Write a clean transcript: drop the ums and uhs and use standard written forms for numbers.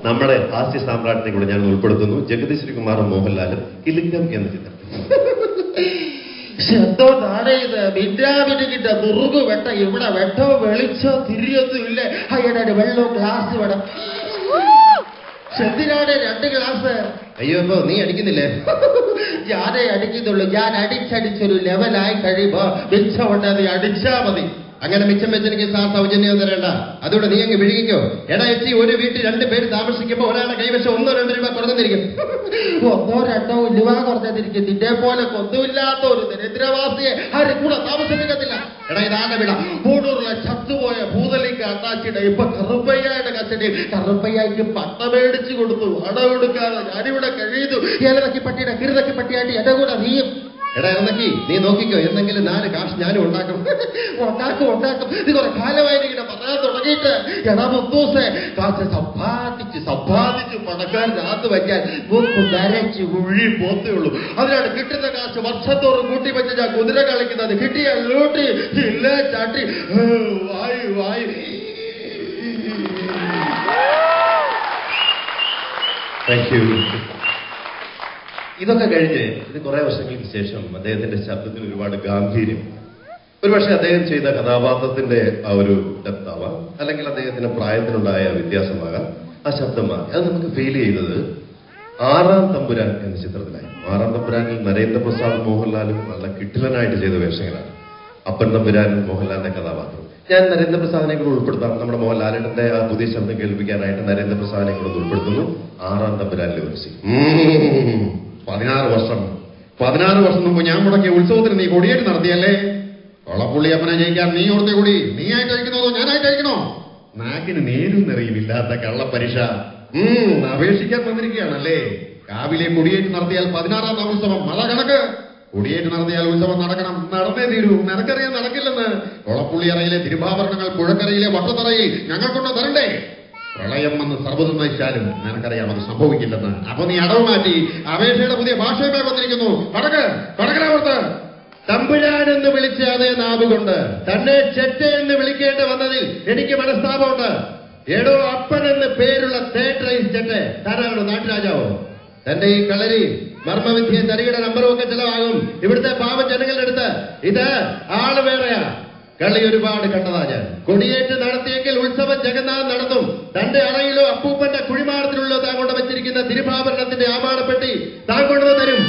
നമ്മുടെ ഹാസ്യ സാമ്രാട്ടിനെ കൂടെ ഞാൻ ഉൾപ്പെടുത്തുന്നു. ജഗതി ശ്രീകുമാറും മോഹൻലാലും കിലുക്കം എന്ന ചിത്രം. എന്തോ നാടേ ഇത് ബിന്ദാബിനിന്റെ മുറുകു വെട്ട ഇവിടെ വെട്ടോ വെളിച്ചോ തിരിയൊന്നും ഇല്ലേ? അയ്യടെ വെള്ളവും ഗ്ലാസ് വേണം. എന്തിനാണ് 2 ഗ്ലാസ്? അയ്യോ ഇപ്പൊ നീ അടിക്കുന്നില്ലേ? ഞാനേ അടിക്കുന്നുള്ളൂ. ഞാൻ അടിച്ചടിച്ചൊരു ലെവലായി കഴിയുമ്പോ മിച്ചമുണ്ട്, നീ അടിച്ചാ മതി. അങ്ങനെ മിച്ചം വെച്ചെനിക്ക് സൗജന്യം തരേണ്ട. അതുകൊണ്ട് നീ അങ്ങ് വിഴുകിക്കോ. എടാ എത്തി ഒരു വീട്ടിൽ 2 പേര് താമസിക്കുമ്പോ ഒരാളെ കൈവശം 1-2 രൂപ കുറഞ്ഞിരിക്കും. 1-2 രൂപ കുറഞ്ഞിരിക്കും. നിന്നെ പോലെ കൊന്നുമില്ലാത്ത ഒരു ദരിദ്രവാസിയെ ആരും കൂടെ താമസിപ്പിക്കത്തില്ല. എടാ ഇതാണ്ട വിട. കൂടൂറിലെ ചത്തുപോയ ഭൂതലിക്ക് അണ്ണാച്ചിയുടെ ഇപ്പൊ കറുപ്പയ്യയുടെ കസ്റ്റഡി. കറുപ്പയ്യക്ക് പട്ട മേടിച്ചു കൊടുത്തു. അടവെടുക്കാതെ ഞാനിവിടെ കഴിയുന്നു. ഏലതക്കി പട്ടിയുടെ കിരുതക്കി പട്ടിയായിട്ട് എന്റെ കൂടെ നീയും. എടാ എന്നൊക്കെ നീ നോക്കിക്കോ, എന്തെങ്കിലും 4 കാശ് ഞാനും ഉണ്ടാക്കും. ഉണ്ടാക്കും. ഇത് കുറെ കാലമായി ഇങ്ങനെ പറയാൻ തുടങ്ങിയിട്ട്. എടാ മുത്തൂസെ, കാശ് സമ്പാദിച്ച് പണക്കാരനകത്ത് വയ്ക്കാൻ നരച്ച് ഉഴി പോത്തേ ഉള്ളൂ. അതിനാണ് കിട്ടുന്ന കാശ് വർഷത്തോറും കൂട്ടി വെച്ച് ഞാൻ കുതിര കളിക്കുന്നത്. കിട്ടിയ ലൂട്ടി ഇല്ല ചാട്ടി വായി. Thank you. ഇതൊക്കെ കഴിഞ്ഞ് ഇത് കുറെ വർഷങ്ങൾക്ക് ശേഷം അദ്ദേഹത്തിന്റെ ശബ്ദത്തിന് ഒരുപാട് ഗാംഭീര്യം. ഒരുപക്ഷെ അദ്ദേഹം ചെയ്ത കഥാപാത്രത്തിന്റെ ആ ഒരു ഡെപ്ത് ആവാം, അല്ലെങ്കിൽ അദ്ദേഹത്തിന്റെ പ്രായത്തിനുണ്ടായ വ്യത്യാസമാകാം. ആ ശബ്ദം മാറി. അത് നമുക്ക് ഫീൽ ചെയ്തത് 6-ാം തമ്പുരാൻ എന്ന ചിത്രത്തിലായി. 6-ാം തമ്പുരാനിൽ നരേന്ദ്രപ്രസാദ് മോഹൻലാലും നല്ല കിട്ടിലനായിട്ട് ചെയ്ത വേഷങ്ങളാണ്. അപ്പൻ തമ്പുരാനും മോഹൻലാലിന്റെ കഥാപാത്രം. ഞാൻ നരേന്ദ്രപ്രസാദിനെ കൂടെ ഉൾപ്പെടുത്താം. നമ്മുടെ മോഹൻലാലിന്റെ ആ പുതിയ ശബ്ദം കേൾപ്പിക്കാനായിട്ട് നരേന്ദ്രപ്രസാദിനെ കൂടെ ഉൾപ്പെടുത്തുന്നു. 6-ാം തമ്പുരാനിലെ ഒരു സീൻ. 16 വർഷം മുമ്പ് ഞാൻ മുടക്കിയ ഉത്സവത്തിന് നീ കൊടിയേറ്റ് നടത്തിയല്ലേ? കൊളപ്പുള്ളിയപ്പനെ ജയിക്കാൻ നീ ഓർത്തെ കൂടി നീയായിട്ട് അയക്കുന്നതോ ഞാനായിട്ട് അയക്കണോ? നാക്കിന് നേരും നിറയുമില്ലാത്ത കള്ളപ്പരീക്ഷ. അപേക്ഷിക്കാൻ വന്നിരിക്കുകയാണല്ലേ? കാവിലെ കൊടിയേറ്റ് നടത്തിയാൽ 16-ാം ഉത്സവം മഴ കണക്ക്. കൊടിയേറ്റ് നടത്തിയാൽ ഉത്സവം നടക്കണം, നടന്നേ തീരൂ. നിനക്കറിയാൻ നടക്കില്ലെന്ന്. കൊളപ്പുള്ളിയറയിലെ തിരുവാഭരണങ്ങൾ പുഴക്കരയിലെ വട്ടത്തറയിൽ ഞങ്ങൾ കൊണ്ട് തരണ്ടേ? പ്രളയം വന്ന് സർവ്വതും നയിച്ചാലും നിനക്കറിയാം അത് സംഭവിക്കില്ലെന്ന്. അപ്പൊ നീ അടവ് മാറ്റി അപേക്ഷയുടെ പുതിയ ഭാഷയുമായി വന്നിരിക്കുന്നു. പടകരാവർത്ത് തമ്പുരാനെന്ന് വിളിച്ച അതേ നാവുകൊണ്ട് തന്നെ ചെറ്റ എന്ന് വിളിക്കേണ്ടി വന്നതിൽ എനിക്ക് മനസ്താപമുണ്ട്. ഏടോ അപ്പൻ എന്ന് പേരുള്ള തേർഡ് റൈസ് ചെറ്റ താനാണോ നാട്ടുരാജാവോ? തന്റെ ഈ കളരി മർമ്മവിദ്യ തരികയുടെ നമ്പറും ഒക്കെ ചെലവാകും ഇവിടുത്തെ പാവം ജനങ്ങളുടെ അടുത്ത്. ഇത് ആള് വേറെയാ. കളി ഒരുപാട് കണ്ടതാ ഞാൻ. കൊടിയേറ്റ് നടത്തിയെങ്കിൽ ഉത്സവം ജഗന്നാഥ് നടത്തും. തന്റെ അറയിലോ അപ്പൂപ്പന്റെ കുഴിമാടത്തിലുള്ളോ താൻ കൊണ്ട് വെച്ചിരിക്കുന്ന തിരുവാഭരണത്തിന്റെ ആമാടപ്പെട്ടി താൻ കൊണ്ടുവന്ന് തരും.